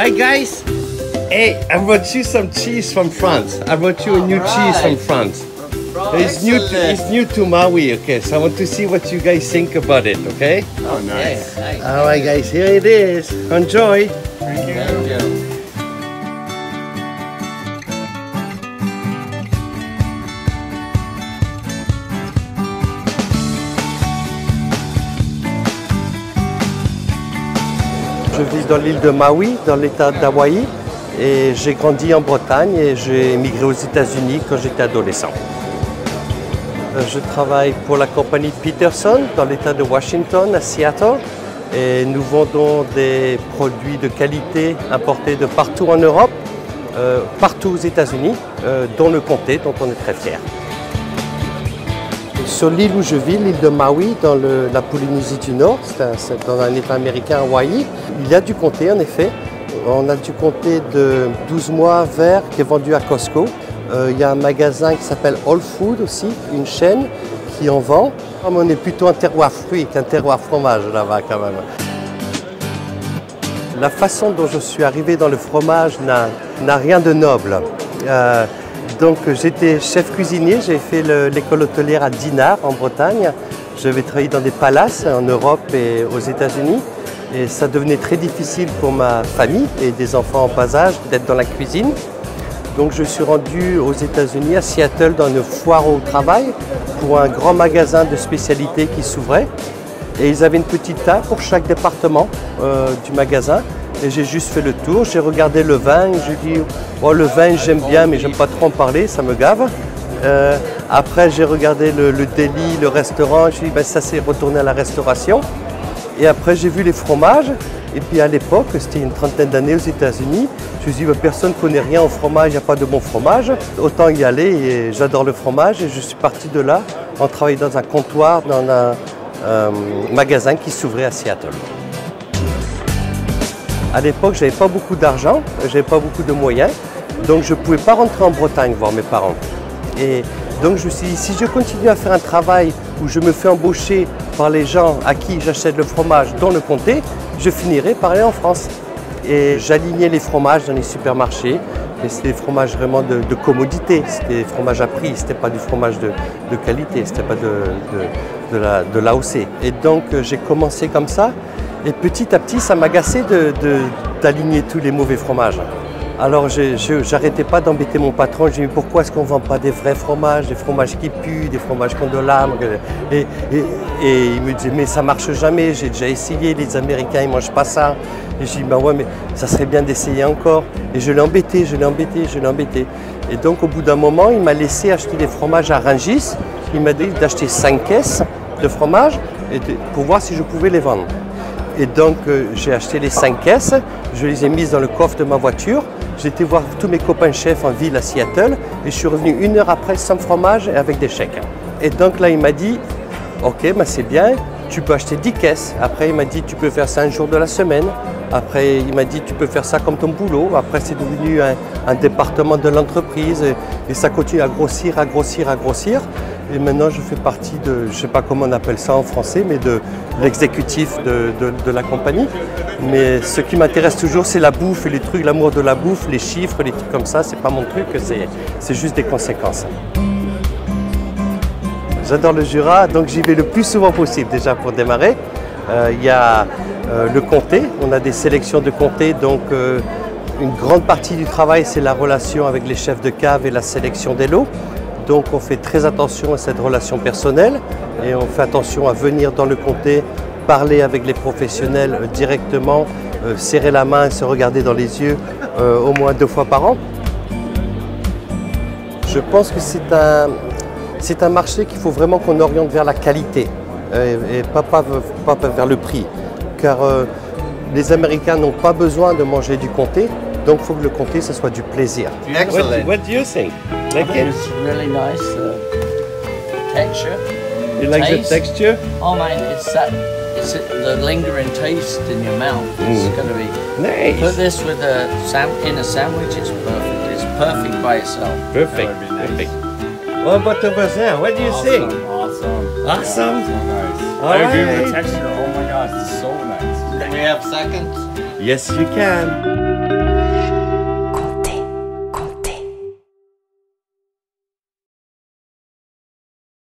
Hi guys. Hey, I brought you some cheese from France. I brought you a new cheese from France. It's new to Maui, okay? So I want to see what you guys think about it, okay? Oh, nice. All right, guys, here it is. Enjoy. Thank you. Je vis dans l'île de Maui, dans l'état d'Hawaï, et j'ai grandi en Bretagne et j'ai émigré aux États-Unis quand j'étais adolescent. Je travaille pour la compagnie Peterson dans l'état de Washington, à Seattle, et nous vendons des produits de qualité importés de partout en Europe, partout aux États-Unis, dont le comté, dont on est très fiers. Sur l'île où je vis, l'île de Maui, dans la Polynésie du Nord, c'est dans un état américain, Hawaï, il y a du comté en effet. On a du comté de 12 mois vert qui est vendu à Costco. Il y a un magasin qui s'appelle All Food aussi, une chaîne qui en vend. On est plutôt un terroir fruit qu'un terroir fromage là-bas quand même. La façon dont je suis arrivé dans le fromage n'a rien de noble. Donc j'étais chef cuisinier, j'ai fait l'école hôtelière à Dinard en Bretagne. J'avais travaillé dans des palaces en Europe et aux États-Unis. Et ça devenait très difficile pour ma famille et des enfants en bas âge d'être dans la cuisine. Donc je suis rendu aux États-Unis, à Seattle, dans une foire au travail pour un grand magasin de spécialités qui s'ouvrait. Et ils avaient une petite table pour chaque département du magasin. Et j'ai juste fait le tour, j'ai regardé le vin, j'ai dit oh, le vin j'aime bien mais j'aime pas trop en parler, ça me gave. Après j'ai regardé le délit, le restaurant, j'ai dit ben, ça c'est retourné à la restauration. Et après j'ai vu les fromages. Et puis à l'époque, c'était une trentaine d'années aux États-Unis, je me suis dit ben, personne ne connaît rien au fromage, il n'y a pas de bon fromage. Autant y aller et j'adore le fromage et je suis parti de là en travaillant dans un comptoir, dans un magasin qui s'ouvrait à Seattle. À l'époque, je n'avais pas beaucoup d'argent, je n'avais pas beaucoup de moyens, donc je ne pouvais pas rentrer en Bretagne voir mes parents. Et donc je me suis dit, si je continue à faire un travail où je me fais embaucher par les gens à qui j'achète le fromage dans le comté, je finirai par aller en France. Et j'alignais les fromages dans les supermarchés, et c'était des fromages vraiment de commodité, c'était des fromages à prix, c'était pas du fromage de qualité, c'était pas de l'AOC. Et donc j'ai commencé comme ça. Et petit à petit, ça m'agaçait d'aligner tous les mauvais fromages. Alors, j'arrêtais pas d'embêter mon patron. Je lui ai dit, pourquoi est-ce qu'on ne vend pas des vrais fromages, des fromages qui puent, des fromages qui ont de l'âme. Et il me disait, mais ça marche jamais, j'ai déjà essayé, les Américains, ils ne mangent pas ça. Et je lui ai dit, ben ouais, mais ça serait bien d'essayer encore. Et je l'ai embêté. Et donc, au bout d'un moment, il m'a laissé acheter des fromages à Rungis. Il m'a dit d'acheter 5 caisses de fromage pour voir si je pouvais les vendre. Et donc j'ai acheté les 5 caisses, je les ai mises dans le coffre de ma voiture. J'ai été voir tous mes copains chefs en ville à Seattle et je suis revenu 1 heure après sans fromage et avec des chèques. Et donc là il m'a dit, ok, ben c'est bien, tu peux acheter 10 caisses. Après il m'a dit, tu peux faire ça un jour de la semaine. Après il m'a dit, tu peux faire ça comme ton boulot. Après c'est devenu un département de l'entreprise et ça continue à grossir. Et maintenant, je fais partie de, je ne sais pas comment on appelle ça en français, mais de l'exécutif de la compagnie. Mais ce qui m'intéresse toujours, c'est la bouffe et les trucs, l'amour de la bouffe, les chiffres, les trucs comme ça. C'est pas mon truc, c'est juste des conséquences. J'adore le Jura, donc j'y vais le plus souvent possible déjà pour démarrer. Il y a le comté, on a des sélections de comté, donc une grande partie du travail, c'est la relation avec les chefs de cave et la sélection des lots. Donc on fait très attention à cette relation personnelle et on fait attention à venir dans le comté, parler avec les professionnels directement, serrer la main et se regarder dans les yeux au moins 2 fois par an. Je pense que c'est un marché qu'il faut vraiment qu'on oriente vers la qualité et pas vers le prix. Car les Américains n'ont pas besoin de manger du comté. Donc il faut que le comté, ce soit du plaisir. Excellent. What do you think? Like it? It's really nice, texture. You like the texture? Oh man, it's the lingering taste in your mouth. It's going to be nice. Put this with in a sandwich. It's perfect. It's perfect by itself. Perfect. That would be nice. Perfect. What about over there? What do you think? Awesome. Awesome. So nice. All I agree with right. the texture. Oh my gosh, it's so nice. Do we have seconds? Yes, you can.